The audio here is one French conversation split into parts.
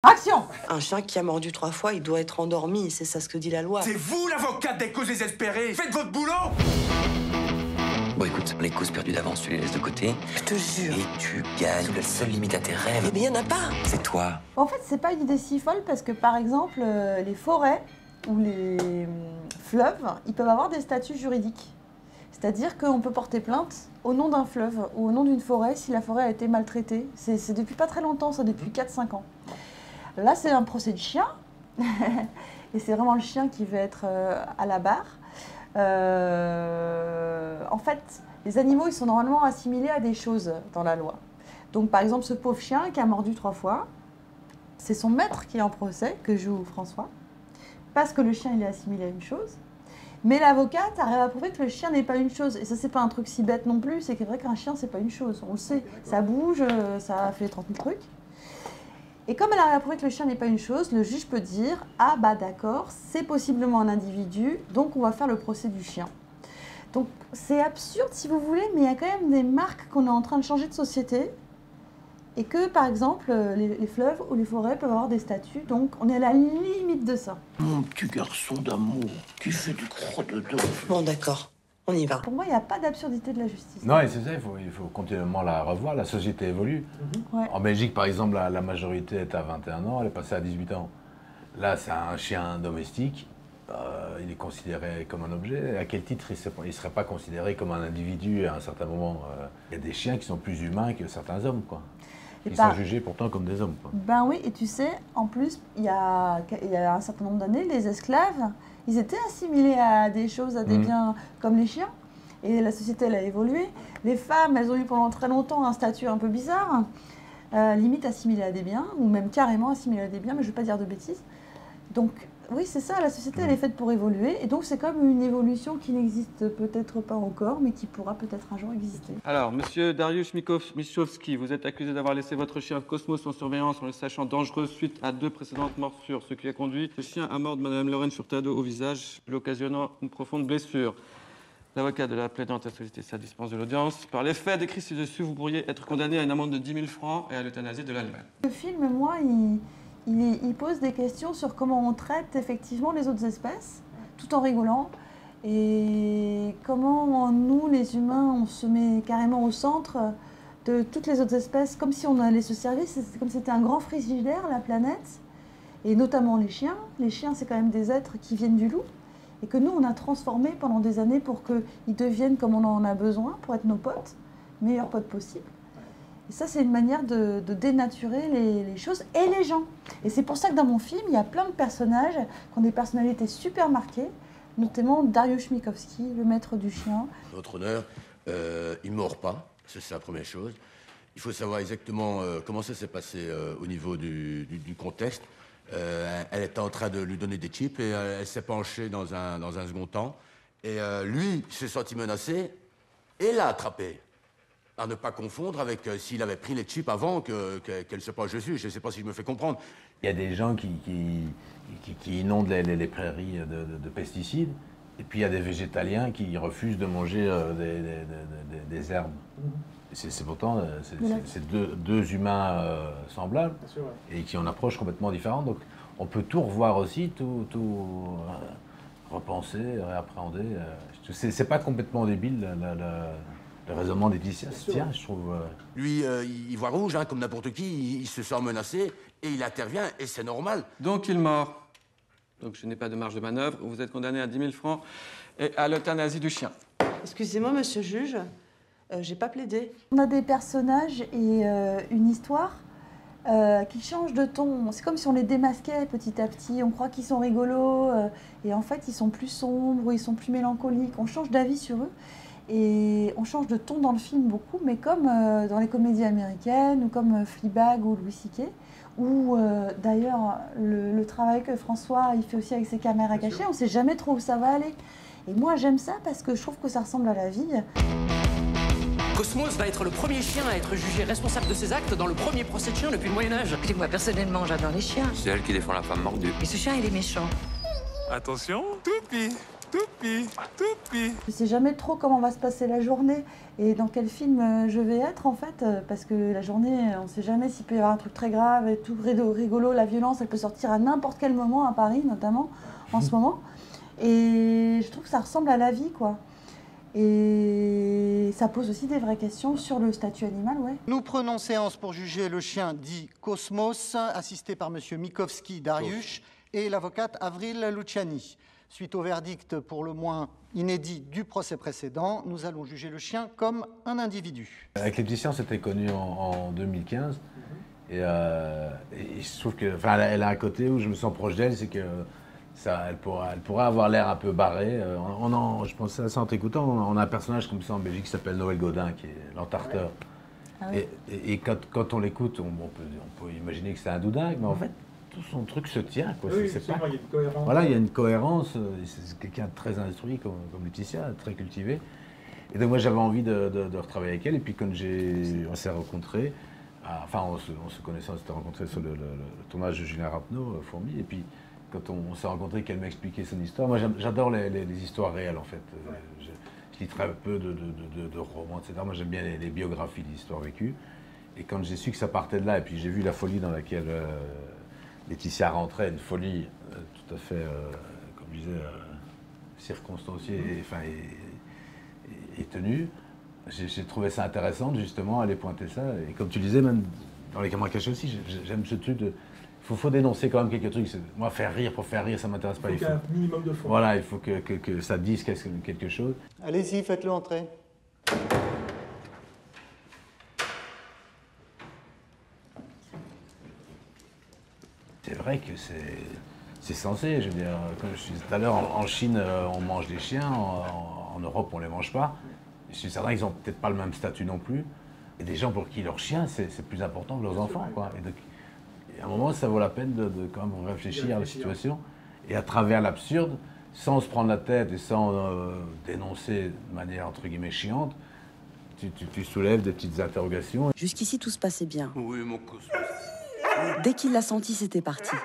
Action! Un chien qui a mordu 3 fois, il doit être endormi, c'est ça ce que dit la loi. C'est vous l'avocate des causes désespérées. Faites votre boulot. Bon, écoute, les causes perdues d'avance, tu les laisses de côté. Je te jure. Et tu gagnes. La seule limite à tes rêves, Eh bien, il n'y en a pas. c'est toi. En fait, c'est pas une idée si folle parce que, par exemple, les forêts ou les fleuves, ils peuvent avoir des statuts juridiques. C'est-à-dire qu'on peut porter plainte au nom d'un fleuve ou au nom d'une forêt si la forêt a été maltraitée. C'est depuis pas très longtemps, ça, depuis 4-5 ans. Là, c'est un procès de chien. Et c'est vraiment le chien qui va être à la barre. En fait, les animaux, ils sont normalement assimilés à des choses dans la loi. Donc, par exemple, ce pauvre chien qui a mordu 3 fois, c'est son maître qui est en procès, que joue François, parce que le chien, il est assimilé à une chose. Mais l'avocate arrive à prouver que le chien n'est pas une chose. Et ça, c'est pas un truc si bête non plus, c'est vrai qu'un chien, c'est pas une chose. On le sait, ça bouge, ça fait 30 000 trucs. Et comme elle arrive à prouver que le chien n'est pas une chose, le juge peut dire « Ah bah d'accord, c'est possiblement un individu, donc on va faire le procès du chien ». Donc c'est absurde si vous voulez, mais il y a quand même des marques qu'on est en train de changer de société. Et que par exemple, les fleuves ou les forêts peuvent avoir des statuts, donc on est à la limite de ça. Mon petit garçon d'amour qui fait du crotte-dedans. Bon, d'accord, on y va. Pour moi, il n'y a pas d'absurdité de la justice. Non, et c'est ça, il faut continuellement la revoir. La société évolue. Ouais. En Belgique, par exemple, la majorité est à 21 ans, elle est passée à 18 ans. Là, c'est un chien domestique. Il est considéré comme un objet. À quel titre il ne serait pas considéré comme un individu à un certain moment? Il y a des chiens qui sont plus humains que certains hommes, quoi. Ils sont jugés pourtant comme des hommes, quoi. Ben oui, et tu sais, en plus, il y a un certain nombre d'années, les esclaves, ils étaient assimilés à des choses, à des biens comme les chiens. Et la société, elle a évolué. Les femmes, elles ont eu pendant très longtemps un statut un peu bizarre, limite assimilé à des biens, ou même carrément assimilé à des biens, mais je ne vais pas dire de bêtises. Donc, oui, c'est ça, la société, elle est faite pour évoluer. Et donc, c'est comme une évolution qui n'existe peut-être pas encore, mais qui pourra peut-être un jour exister. Alors, monsieur Dariusz Michowski, vous êtes accusé d'avoir laissé votre chien Cosmos en surveillance en le sachant dangereux suite à 2 précédentes morsures, ce qui a conduit le chien à mordre Madame Lorraine Furtado au visage, lui occasionnant une profonde blessure. L'avocat de la plaignante a sollicité sa dispense de l'audience. Par les faits décrits ci-dessus, vous pourriez être condamné à une amende de 10 000 francs et à l'euthanasie de l'animal. Le film, moi, il pose des questions sur comment on traite effectivement les autres espèces, tout en rigolant, et comment nous, les humains, on se met carrément au centre de toutes les autres espèces, comme si on allait se servir, comme si c'était un grand frigidaire, la planète, et notamment les chiens. Les chiens, c'est quand même des êtres qui viennent du loup, et que nous, on a transformé pendant des années pour qu'ils deviennent comme on en a besoin, pour être nos potes, meilleurs potes possibles. Et ça, c'est une manière de dénaturer les choses et les gens. Et c'est pour ça que dans mon film, il y a plein de personnages qui ont des personnalités super marquées, notamment Dariusz Michowski, le maître du chien. Votre honneur, il ne mord pas, ça c'est la première chose. Il faut savoir exactement comment ça s'est passé au niveau du contexte. Elle était en train de lui donner des chips et elle s'est penchée dans un second temps. Et lui s'est senti menacé et l'a attrapé. À ne pas confondre avec s'il avait pris les chips avant qu'elle se penche dessus. Je ne sais pas si je me fais comprendre. Il y a des gens qui inondent les prairies de pesticides, et puis il y a des végétaliens qui refusent de manger des herbes. C'est pourtant c'est deux humains semblables et qui ont une approche complètement différente. Donc on peut tout revoir aussi, tout repenser, réappréhender. C'est pas complètement débile le raisonnement d'Edicias, tiens, je trouve. Lui, il voit rouge, hein, comme n'importe qui, il se sent menacé et il intervient et c'est normal. Donc il mord. Donc je n'ai pas de marge de manœuvre. Vous êtes condamné à 10 000 francs et à l'euthanasie du chien. Excusez-moi, monsieur le juge, j'ai pas plaidé. On a des personnages et une histoire qui changent de ton. C'est comme si on les démasquait petit à petit. On croit qu'ils sont rigolos et en fait ils sont plus sombres ou ils sont plus mélancoliques. On change d'avis sur eux. Et on change de ton dans le film beaucoup, mais comme dans les comédies américaines, ou comme Fleabag ou Louis C.K., ou d'ailleurs le travail que François il fait aussi avec ses caméras cachées, on ne sait jamais trop où ça va aller. Et moi j'aime ça parce que je trouve que ça ressemble à la vie. Cosmos va être le premier chien à être jugé responsable de ses actes dans le premier procès de chien depuis le Moyen-Âge. Écoutez, moi personnellement j'adore les chiens. C'est elle qui défend la femme mordue. Et ce chien il est méchant. Attention, Toupi. Je sais jamais trop comment va se passer la journée et dans quel film je vais être en fait, parce que la journée, on sait jamais s'il peut y avoir un truc très grave et tout rigolo, la violence, elle peut sortir à n'importe quel moment à Paris notamment en ce moment. Et je trouve que ça ressemble à la vie quoi. Et ça pose aussi des vraies questions sur le statut animal, ouais. Nous prenons séance pour juger le chien dit Cosmos, assisté par M. Mikovski Dariush et l'avocate Avril Luciani. Suite au verdict pour le moins inédit du procès précédent, nous allons juger le chien comme un individu. Avec Laetitia, on s'était connus en 2015. Et je trouve que, enfin, elle a un côté où je me sens proche d'elle, c'est que elle pourrait avoir l'air un peu barrée. Je pensais à ça en t'écoutant, on a un personnage comme ça en Belgique qui s'appelle Noël Godin, qui est l'entarteur. Ah oui. Et quand on l'écoute, on peut imaginer que c'est un doudingue, mais en fait, tout son truc se tient. Quoi. Oui, c'est pas... il y a une cohérence. Voilà, il y a une cohérence. C'est quelqu'un de très instruit comme Laetitia, très cultivé. Et donc moi, j'avais envie de retravailler avec elle. Et puis quand on s'est rencontrés, enfin, on se connaissait, on s'était rencontrés sur le tournage de Julien Rapneau, Fourmi. Et puis, quand on s'est rencontrés, qu'elle m'a expliqué son histoire. Moi, j'adore les histoires réelles, en fait. Je lis très peu de romans, etc. Moi, j'aime bien les biographies, les histoires vécues. Et quand j'ai su que ça partait de là, et puis j'ai vu la folie dans laquelle Laetitia rentrait, une folie tout à fait, comme je disais, circonstanciée et tenue, j'ai trouvé ça intéressant, justement, aller pointer ça. Et comme tu le disais, même dans les caméras cachées aussi, j'aime ce truc de... Il faut dénoncer quand même quelques trucs. Moi, faire rire pour faire rire, ça ne m'intéresse pas. Il faut un minimum de fond. Voilà, il faut que ça dise quelque chose. Allez-y, faites-le entrer. C'est vrai que c'est censé. Je veux dire, comme je disais tout à l'heure, en Chine, on mange des chiens. En Europe, on ne les mange pas. Je suis certain qu'ils n'ont peut-être pas le même statut non plus. Et des gens pour qui leur chien, c'est plus important que leurs enfants, quoi. Et donc, à un moment, ça vaut la peine de quand même réfléchir à la situation et à travers l'absurde, sans se prendre la tête et sans dénoncer de manière entre guillemets chiante, tu soulèves des petites interrogations. Jusqu'ici, tout se passait bien. Oui, mon Cosmos. Dès qu'il l'a senti, c'était parti.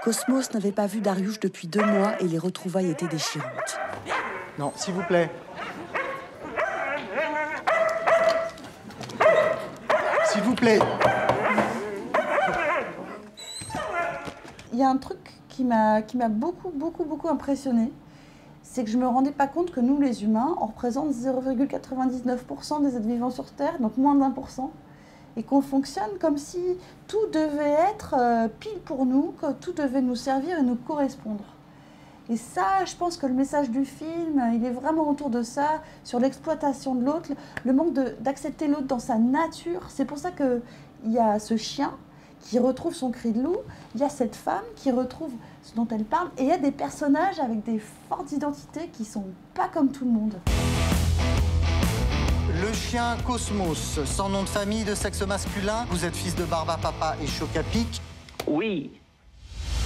Cosmos n'avait pas vu Dariush depuis 2 mois et les retrouvailles étaient déchirantes. Non, s'il vous plaît. S'il vous plaît. Il y a un truc qui m'a beaucoup impressionnée, c'est que je ne me rendais pas compte que nous, les humains, on représente 0,99% des êtres vivants sur Terre, donc moins d'1%, et qu'on fonctionne comme si tout devait être pile pour nous, que tout devait nous servir et nous correspondre. Et ça, je pense que le message du film, il est vraiment autour de ça, sur l'exploitation de l'autre, le manque d'accepter l'autre dans sa nature. C'est pour ça qu'il y a ce chien qui retrouve son cri de loup, il y a cette femme qui retrouve ce dont elle parle, et il y a des personnages avec des fortes identités qui sont pas comme tout le monde. Le chien Cosmos, sans nom de famille, de sexe masculin. Vous êtes fils de Barba Papa et Chocapic. Oui.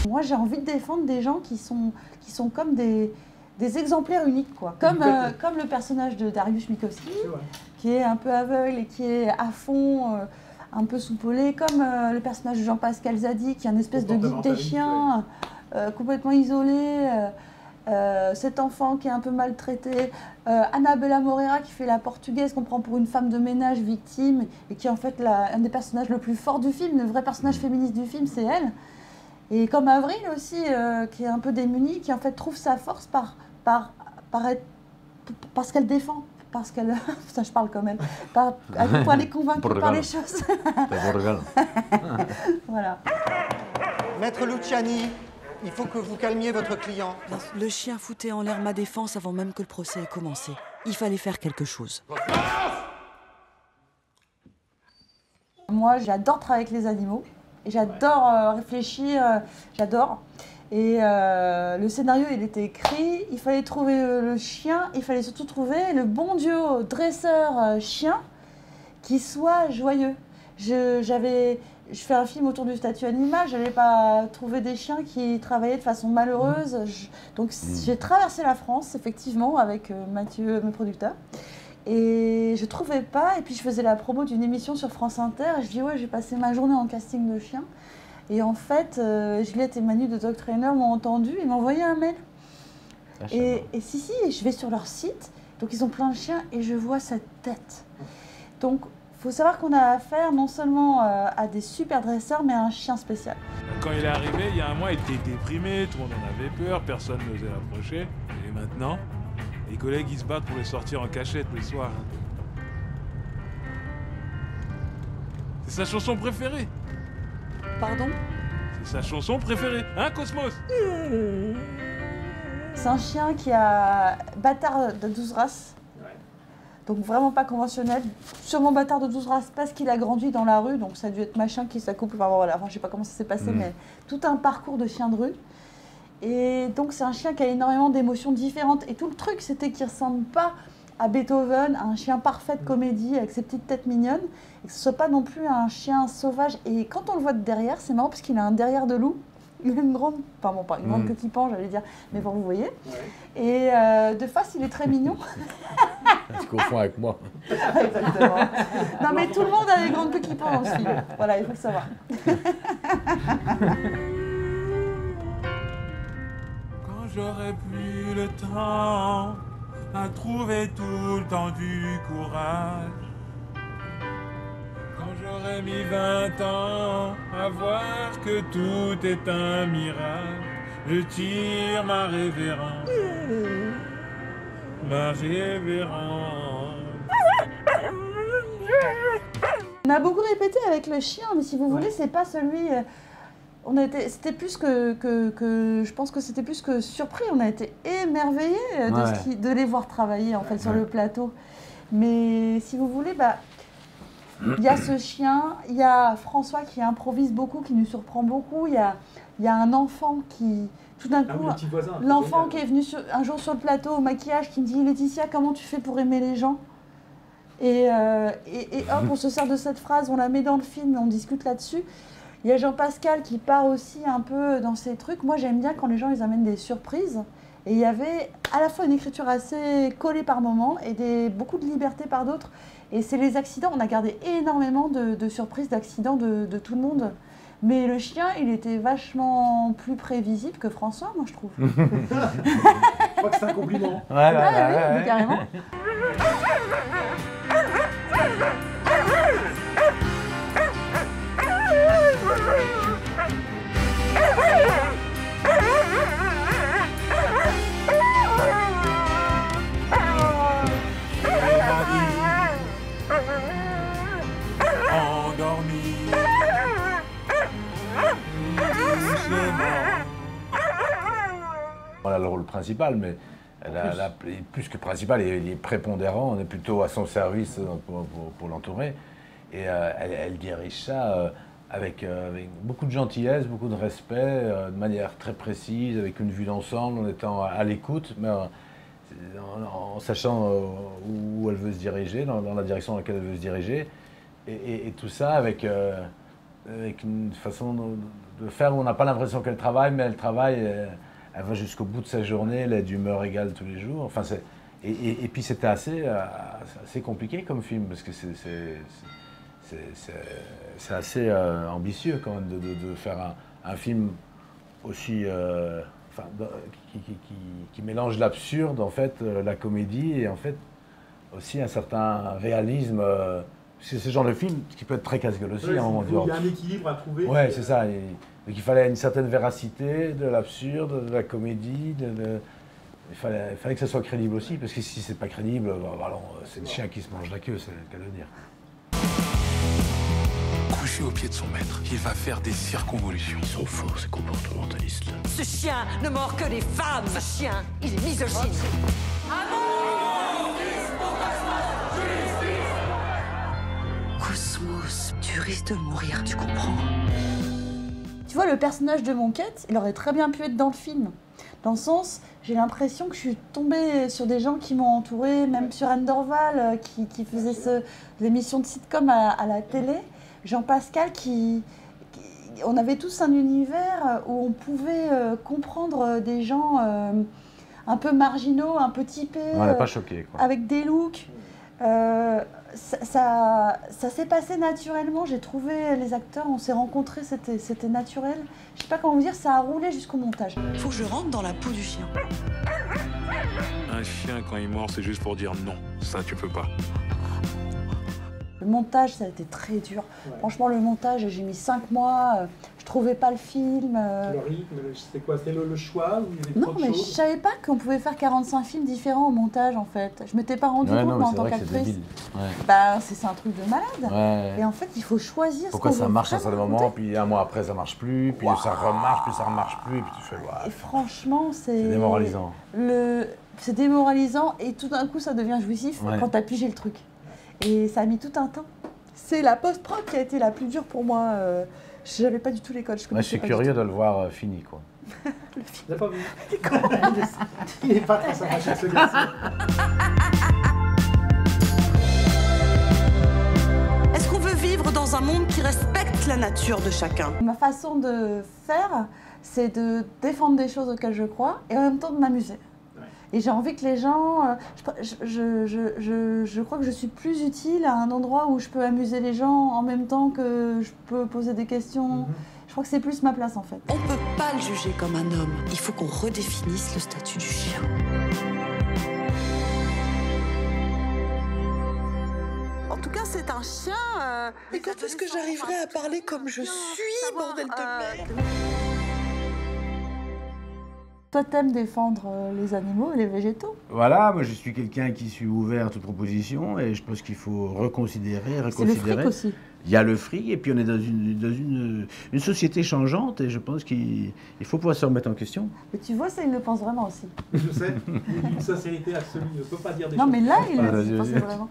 Moi, j'ai envie de défendre des gens qui sont comme des exemplaires uniques, quoi. Comme le personnage de Dariush Mikovski, qui est un peu aveugle et qui est à fond... un peu soupolé, comme le personnage de Jean-Pascal Zadi, qui est un espèce de guide des chiens, complètement isolé, cet enfant qui est un peu maltraité, Annabella Moreira qui fait la portugaise qu'on prend pour une femme de ménage victime, et qui est en fait un des personnages le plus fort du film, le vrai personnage féministe du film, c'est elle. Et comme Avril aussi, qui est un peu démunie, qui en fait trouve sa force parce qu'elle défend. Parce qu'elle... Ça, je parle quand même. Pour les convaincre par les choses. Voilà. Maître Luciani, il faut que vous calmiez votre client. Le chien foutait en l'air ma défense avant même que le procès ait commencé. Il fallait faire quelque chose. Moi, j'adore travailler avec les animaux. Et j'adore réfléchir. J'adore. Et le scénario, il était écrit, il fallait trouver le chien, il fallait surtout trouver le bon duo dresseur-chien qui soit joyeux. Je fais un film autour du statut animal, je n'allais pas trouver des chiens qui travaillaient de façon malheureuse. Donc j'ai traversé la France, effectivement, avec Mathieu, mon producteur. Et je ne trouvais pas, et puis je faisais la promo d'une émission sur France Inter, et je dis ouais, j'ai passé ma journée en casting de chiens. Et en fait, Juliette et Manu de Dog Trainer m'ont entendu et m'ont envoyé un mail. Et si, je vais sur leur site, donc ils ont plein de chiens et je vois cette tête. Donc, il faut savoir qu'on a affaire non seulement à des super dresseurs, mais à un chien spécial. Quand il est arrivé, il y a un mois, il était déprimé, tout le monde en avait peur, personne n'osait l'approcher. Et maintenant, les collègues, ils se battent pour les sortir en cachette le soir. C'est sa chanson préférée. Pardon? C'est sa chanson préférée, hein, Cosmos? C'est un chien qui a bâtard de 12 races. Donc vraiment pas conventionnel, sûrement bâtard de 12 races parce qu'il a grandi dans la rue, donc ça a dû être machin qui s'accouple, enfin voilà, je sais pas comment ça s'est passé, mais tout un parcours de chien de rue. Et donc c'est un chien qui a énormément d'émotions différentes, et tout le truc c'était qu'il ressemble pas à Beethoven, à un chien parfait de comédie avec ses petites têtes mignonnes, et que ce soit pas non plus un chien sauvage. Et quand on le voit de derrière, c'est marrant parce qu'il a un derrière de loup. Il a une grande, enfin bon, pas une grande queue qui pend, j'allais dire, mais bon, vous voyez. Ouais. Et de face, il est très mignon. Tu confonds avec moi. Exactement. Non, mais tout le monde a des grandes queues qui pendent aussi. Voilà, il faut le savoir. Quand j'aurai plus le temps à trouver tout le temps du courage, j'aurais mis 20 ans à voir que tout est un mirage. Je tire ma révérence, ma révérence. On a beaucoup répété avec le chien, mais si vous voulez, c'est pas celui... C'était plus que je pense que c'était plus que surpris. On a été émerveillés de les voir travailler en fait sur le plateau. Mais si vous voulez, il y a ce chien, il y a François qui improvise beaucoup, qui nous surprend beaucoup. Il y a un enfant qui, tout d'un coup, l'enfant qui est venu un jour sur le plateau au maquillage, qui me dit « Laetitia, comment tu fais pour aimer les gens ?» Et hop, on se sert de cette phrase, on la met dans le film, on discute là-dessus. Il y a Jean-Pascal qui part aussi un peu dans ces trucs. Moi, j'aime bien quand les gens ils amènent des surprises. Et il y avait à la fois une écriture assez collée par moments et beaucoup de liberté par d'autres. Et c'est les accidents, on a gardé énormément de surprises, d'accidents de tout le monde. Mais le chien, il était vachement plus prévisible que François, moi je trouve. Je crois que c'est un compliment. Oui, carrément. Voilà le rôle principal, mais plus que principal, il est prépondérant, on est plutôt à son service pour l'entourer. Et elle dirige ça avec beaucoup de gentillesse, beaucoup de respect, de manière très précise, avec une vue d'ensemble, en étant à l'écoute, mais en sachant où elle veut se diriger, dans la direction dans laquelle elle veut se diriger. Et tout ça avec une façon de faire où on n'a pas l'impression qu'elle travaille, mais elle travaille, elle va jusqu'au bout de sa journée, elle est d'humeur égale tous les jours. Enfin, et puis c'était assez compliqué comme film, parce que c'est assez ambitieux quand même de faire un film aussi... qui mélange l'absurde, en fait, la comédie, et en fait aussi un certain réalisme. C'est ce genre de film qui peut être très casse-gueule aussi. Il y a un équilibre à trouver. Ouais, c'est ça. Donc il fallait une certaine véracité, de l'absurde, de la comédie. Il fallait que ça soit crédible aussi, parce que si c'est pas crédible, c'est le chien qui se mange la queue, c'est le cas de dire. Couché au pied de son maître, il va faire des circonvolutions. Ils sont faux, ces comportementalistes. Ce chien ne mord que les femmes. Ce chien, il est misogyne. Cosmos, tu risques de mourir, tu comprends? Tu vois, le personnage de Monquette, il aurait très bien pu être dans le film. Dans le sens, j'ai l'impression que je suis tombée sur des gens qui m'ont entourée, même sur Anne Dorval, qui faisait l'émission de sitcom à la télé. Jean-Pascal, on avait tous un univers où on pouvait comprendre des gens un peu marginaux, un peu typés, on n'est pas choqués, quoi. Avec des looks. Ça s'est passé naturellement, j'ai trouvé les acteurs, on s'est rencontrés, c'était naturel. Je sais pas comment vous dire, ça a roulé jusqu'au montage. Faut que je rentre dans la peau du chien. Un chien, quand il mord, c'est juste pour dire non. Ça, tu peux pas. Le montage, ça a été très dur. Franchement, le montage, j'ai mis 5 mois. Je trouvais pas le film. Le rythme, c'était quoi? C'était le choix ou il y avait Non, trop de mais je choses? savais pas qu'on pouvait faire 45 films différents au montage, en fait. Je m'étais pas rendu compte, moi, en tant qu'actrice. Bah, c'est un truc de malade. Ouais. Et en fait, il faut choisir Pourquoi ce qu'on ça veut marche à vraiment un moment, écouter. puis un mois après ça marche plus, puis ça remarche, puis ça remarche plus, et puis tu fais Et franchement, c'est démoralisant. C'est démoralisant et tout d'un coup, ça devient jouissif quand t'as pigé le truc. Et ça a mis tout un temps. C'est la post-prod qui a été la plus dure pour moi. Je n'avais pas du tout les codes. Moi, je suis curieux de le voir fini, quoi. Le film. Il n'a pas vu. Il n'est pas très sympathique, ce garçon. Est-ce qu'on veut vivre dans un monde qui respecte la nature de chacun? Ma façon de faire, c'est de défendre des choses auxquelles je crois et en même temps de m'amuser. Et j'ai envie que les gens... je crois que je suis plus utile à un endroit où je peux amuser les gens en même temps que je peux poser des questions. Je crois que c'est plus ma place, en fait. On ne peut pas le juger comme un homme. Il faut qu'on redéfinisse le statut du chien. En tout cas, c'est un chien... Mais quand est-ce que j'arriverai à parler comme je suis, bordel de merde? Toi, t'aimes défendre les animaux et les végétaux? Voilà, moi je suis quelqu'un qui suis ouvert à toute proposition et je pense qu'il faut reconsidérer. C'est le fric aussi. Il y a le fric et puis on est dans une société changeante et je pense qu'il faut pouvoir se remettre en question. Mais tu vois, ça, il le pense vraiment aussi. Je sais, il y a une sincérité absolue, il ne peut pas dire des non, choses. Non, mais là, il Ah, le pensait vraiment.